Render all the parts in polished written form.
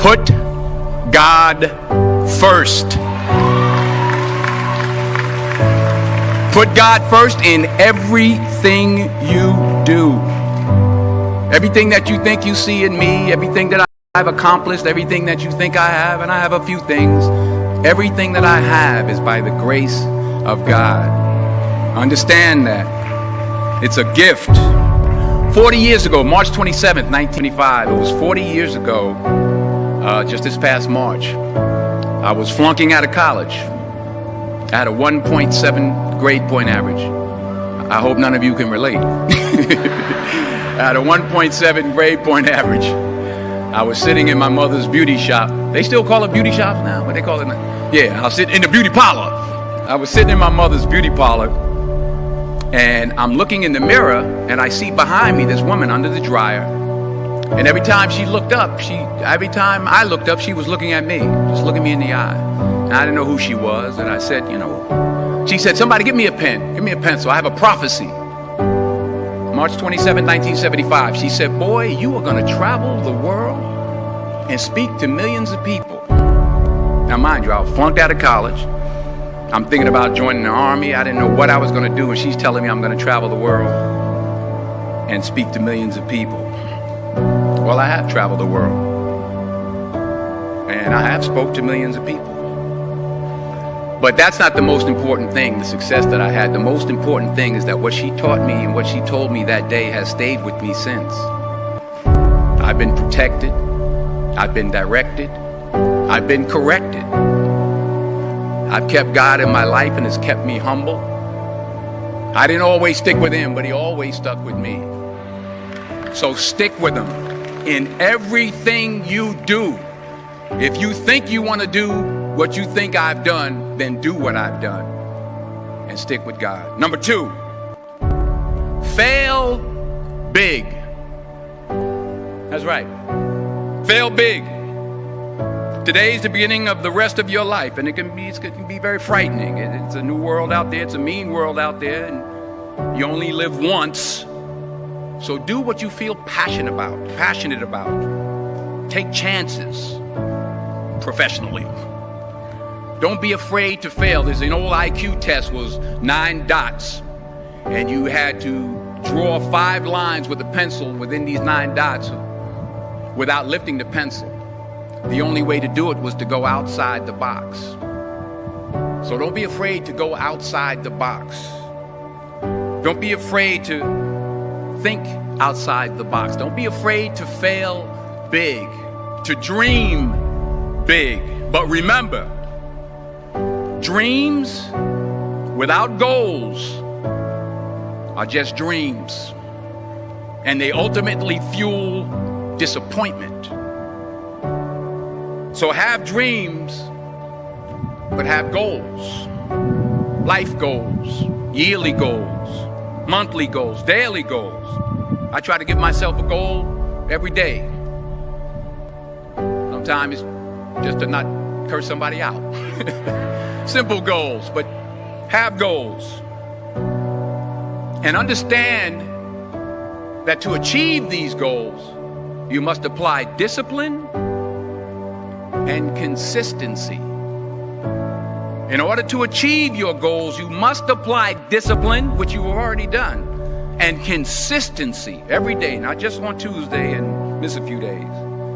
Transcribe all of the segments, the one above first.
Put God first. Put God first in everything you do. Everything that you think you see in me, everything that I've accomplished, everything that you think I have, and I have a few things, everything that I have is by the grace of God. Understand that. It's a gift. 40 years ago, March 27th, 1985, it was 40 years ago, just this past March, I was flunking out of college. I had a 1.7 grade point average. I hope none of you can relate. I had a 1.7 grade point average. I was sitting in my mother's beauty shop. They still call it beauty shops now? What they call it now? Yeah, I was sitting in the beauty parlor. I was sitting in my mother's beauty parlor, and I'm looking in the mirror, and I see behind me this woman under the dryer. And every time she looked up, every time I looked up, she was looking at me, just looking me in the eye. And I didn't know who she was, and I said, she said, somebody give me a pen, give me a pencil, I have a prophecy. March 27, 1975, she said, boy, you are going to travel the world and speak to millions of people. Now, mind you, I was flunked out of college. I'm thinking about joining the army. I didn't know what I was going to do, and she's telling me I'm going to travel the world and speak to millions of people. Well, I have traveled the world, and I have spoke to millions of people. But that's not the most important thing, the success that I had. The most important thing is that what she taught me and what she told me that day has stayed with me since. I've been protected. I've been directed. I've been corrected. I've kept God in my life, and it's kept me humble. I didn't always stick with him, but he always stuck with me. So stick with him in everything you do. If you think you want to do what you think I've done, then do what I've done and stick with God. Number 2, fail big. That's right. Fail big. Today's the beginning of the rest of your life, and it can be very frightening. It's a new world out there. It's a mean world out there, and you only live once. So do what you feel passionate about. Take chances professionally. Don't be afraid to fail. There's an old IQ test, was 9 dots, and you had to draw 5 lines with a pencil within these 9 dots without lifting the pencil. The only way to do it was to go outside the box. So don't be afraid to go outside the box. Don't be afraid to think outside the box. Don't be afraid to fail big, to dream big. But remember, dreams without goals are just dreams, and they ultimately fuel disappointment. So have dreams, but have goals. Life goals, yearly goals, monthly goals, daily goals. I try to give myself a goal every day. Sometimes it's just to not curse somebody out. Simple goals, but have goals. And understand that to achieve these goals, you must apply discipline and consistency. In order to achieve your goals, you must apply discipline, which you've already done, and consistency every day, not just on Tuesday and miss a few days.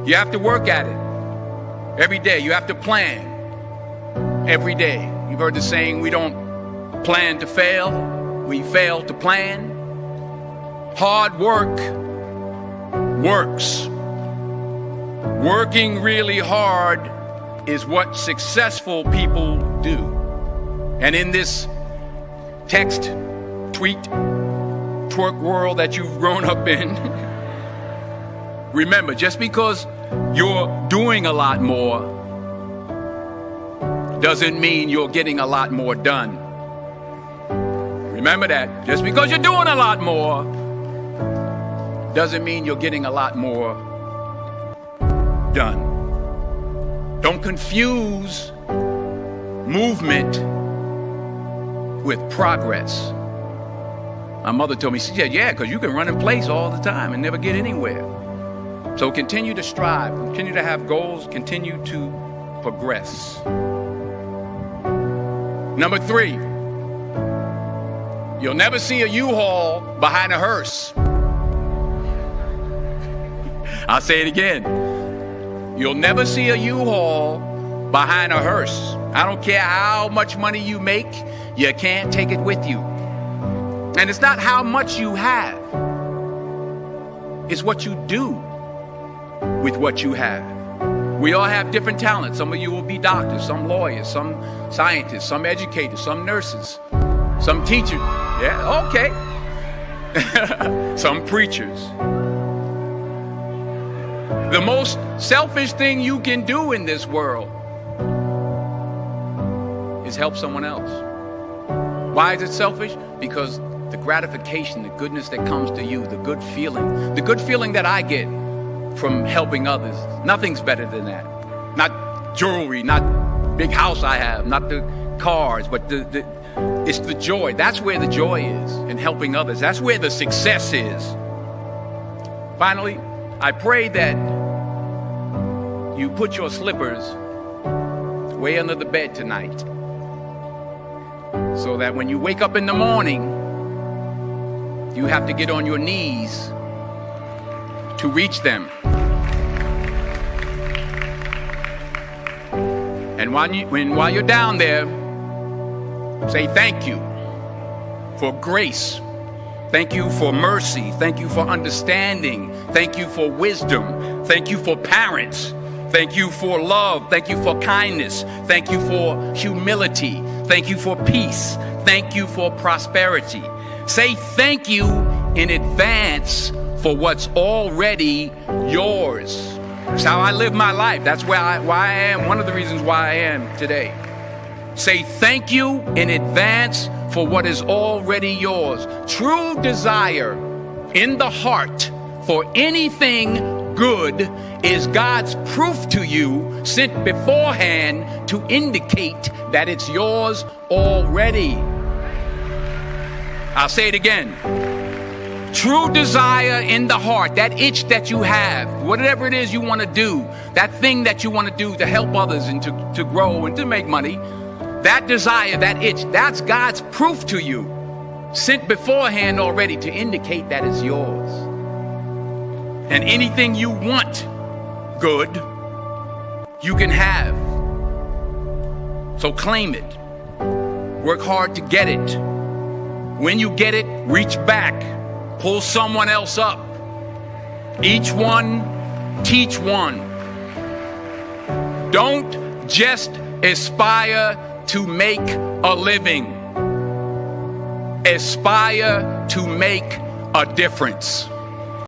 You have to work at it every day. You have to plan every day. You've heard the saying, we don't plan to fail, we fail to plan. Hard work works. Working really hard is what successful people do. And in this text, tweet, twerk world that you've grown up in, remember, just because you're doing a lot more doesn't mean you're getting a lot more done. Remember that. Just because you're doing a lot more doesn't mean you're getting a lot more done. Don't confuse movement with progress. My mother told me, she said, yeah, because you can run in place all the time and never get anywhere. So continue to strive, continue to have goals, continue to progress. Number 3, you'll never see a U-Haul behind a hearse. I'll say it again. You'll never see a U-Haul behind a hearse. I don't care how much money you make, you can't take it with you. And it's not how much you have, it's what you do with what you have. We all have different talents. Some of you will be doctors, some lawyers, some scientists, some educators, some nurses, some teachers. Yeah, okay. Some preachers. The most selfish thing you can do in this world is help someone else. Why is it selfish? Because the gratification, the goodness that comes to you, the good feeling that I get from helping others, nothing's better than that. Not jewelry, not big house I have, not the cars, but it's the joy. That's where the joy is, in helping others. That's where the success is. Finally, I pray that you put your slippers way under the bed tonight, so that when you wake up in the morning, you have to get on your knees to reach them. And while you're down there, say thank you for grace. Thank you for mercy. Thank you for understanding. Thank you for wisdom. Thank you for parents. Thank you for love. Thank you for kindness. Thank you for humility. Thank you for peace. Thank you for prosperity. Say thank you in advance for what's already yours. That's how I live my life. That's why I am. One of the reasons why I am today. Say thank you in advance for what is already yours. True desire in the heart for anything good is God's proof to you, sent beforehand to indicate that it's yours already. I'll say it again. True desire in the heart, that itch that you have, whatever it is you want to do, that thing that you want to do to help others and to grow and to make money, that desire, that itch, that's God's proof to you, sent beforehand already to indicate that it's yours. And anything you want good, you can have. So claim it. Work hard to get it. When you get it, reach back. Pull someone else up. Each one, teach one. Don't just aspire to make a living. Aspire to make a difference.